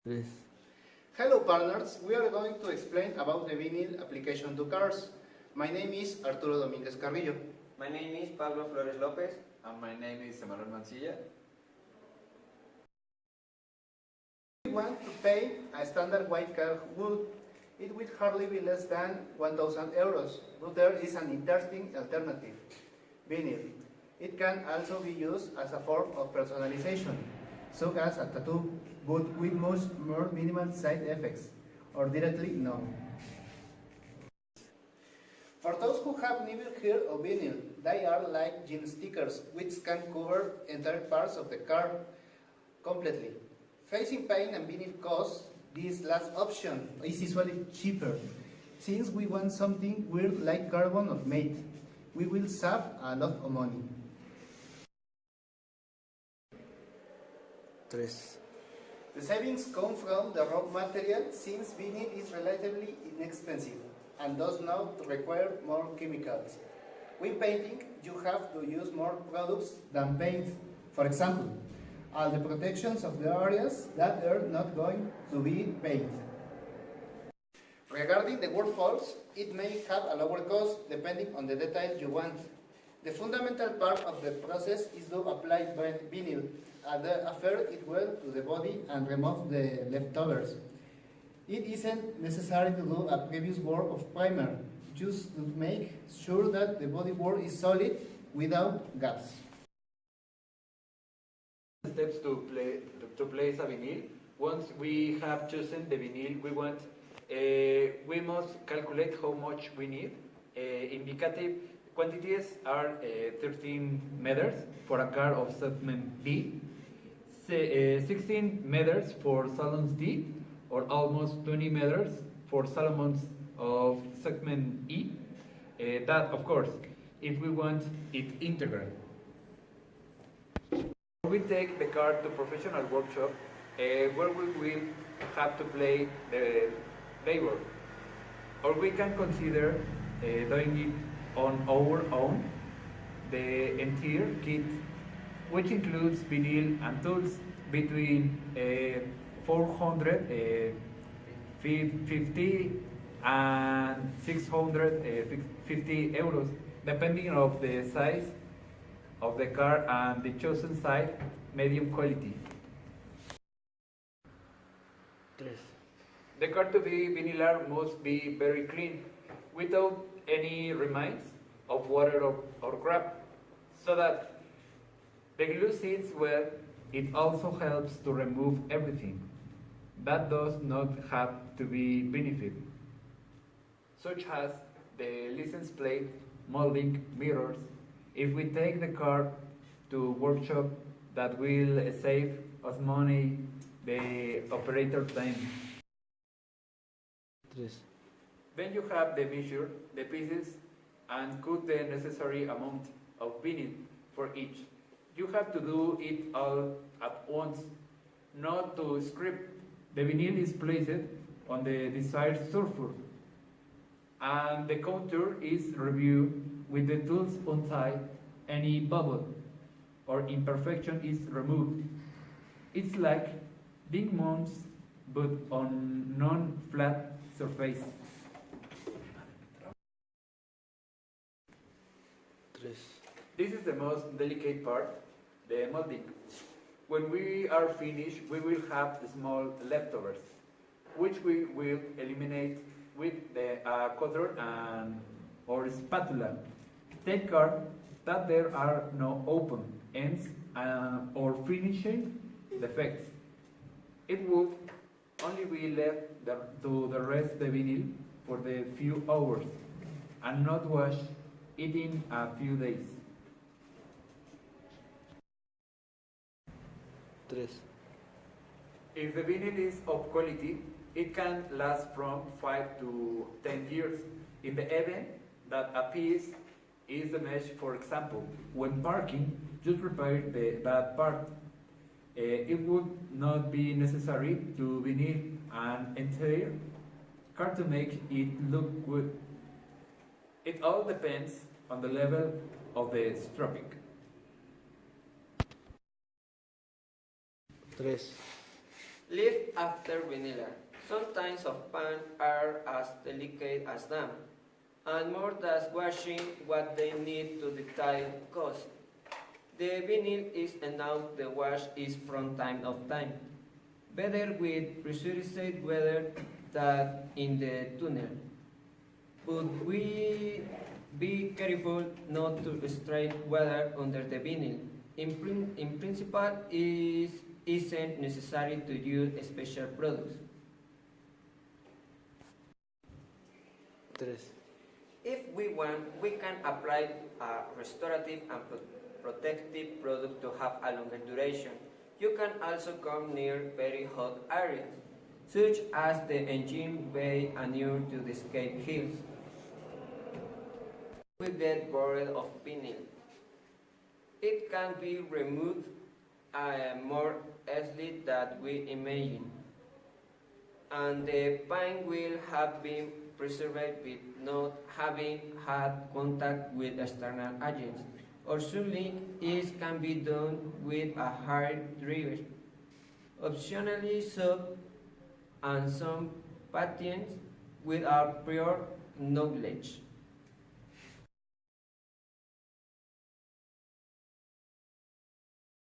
3. Hello partners, we are going to explain about the vinyl application to cars. My name is Arturo Dominguez Carrillo. My name is Pablo Flores Lopez. And my name is Emmanuel Mancilla. We want to paint a standard white car wood. It will hardly be less than 1,000 euros, but there is an interesting alternative, vinyl. It can also be used as a form of personalization, such as a tattoo, but with much more minimal side effects, or directly none. For those who have never heard of vinyl, they are like gin stickers, which can cover entire parts of the car completely. Facing paint and vinyl costs, this last option is usually cheaper. Since we want something weird like carbon or matte, we will save a lot of money. 3. The savings come from the raw material, since vinyl is relatively inexpensive and does not require more chemicals. When painting, you have to use more products than paint. For example, all the protections of the areas that are not going to be painted. Regarding the workflows, it may have a lower cost depending on the detail you want. The fundamental part of the process is to apply vinyl, adhere it well to the body and remove the leftovers. It isn't necessary to do a previous work of primer, just to make sure that the bodywork is solid without gaps. Steps to place a vinyl. Once we have chosen the vinyl we want, we must calculate how much we need. Indicative quantities are 13 meters for a car of segment B, 16 meters for salons D, or almost 20 meters for salons of segment E. That, of course, if we want it integral. We take the car to professional workshop where we will have to play the labor, or we can consider doing it on our own. The entire kit, which includes vinyl and tools, between 450 and 650 euros, depending on the size of the car and the chosen side, medium quality. 3. The car to be vinylar must be very clean, without any remains of water or crap, so that the glue seals well. It also helps to remove everything that does not have to be benefit, such as the license plate, molding, mirrors. If we take the car to workshop, that will save us money, the operator time. 3. Then you have the measure the pieces and cut the necessary amount of vinyl for each. You have to do it all at once, not to script. The vinyl is placed on the desired surface, and the counter is reviewed with the tools inside. Any bubble or imperfection is removed. It's like big mounts, but on non-flat surface. 3. This is the most delicate part, the molding. When we are finished, we will have small leftovers, which we will eliminate with the cutter and or spatula. Take care that there are no open ends or finishing defects. It would only be left to the rest the vinyl for the few hours and not wash it in a few days. 3. If the vinyl is of quality, it can last from 5 to 10 years. In the event that a piece is damaged, for example, when parking, just repair the bad part. It would not be necessary to vinyl an entire car to make it look good. It all depends on the level of the strapping. 3. Live after vinyl. Some types of paint are as delicate as them, and more than washing what they need to detail cost. The vinyl is enough, the wash is from time of time. Better with pressurized weather than in the tunnel. But we be careful not to strain weather under the vinyl. In principle, it isn't necessary to use special products. 3, If we want, we can apply a restorative and protective product to have a longer duration. You can also come near very hot areas, such as the engine bay and near to the escape hills. We get bored of vinyl. It can be removed more easily than we imagine, and the paint will have been preserved with not having had contact with external agents. Or certainly, it can be done with a hard dryer. Optionally, soap and some patents without prior knowledge.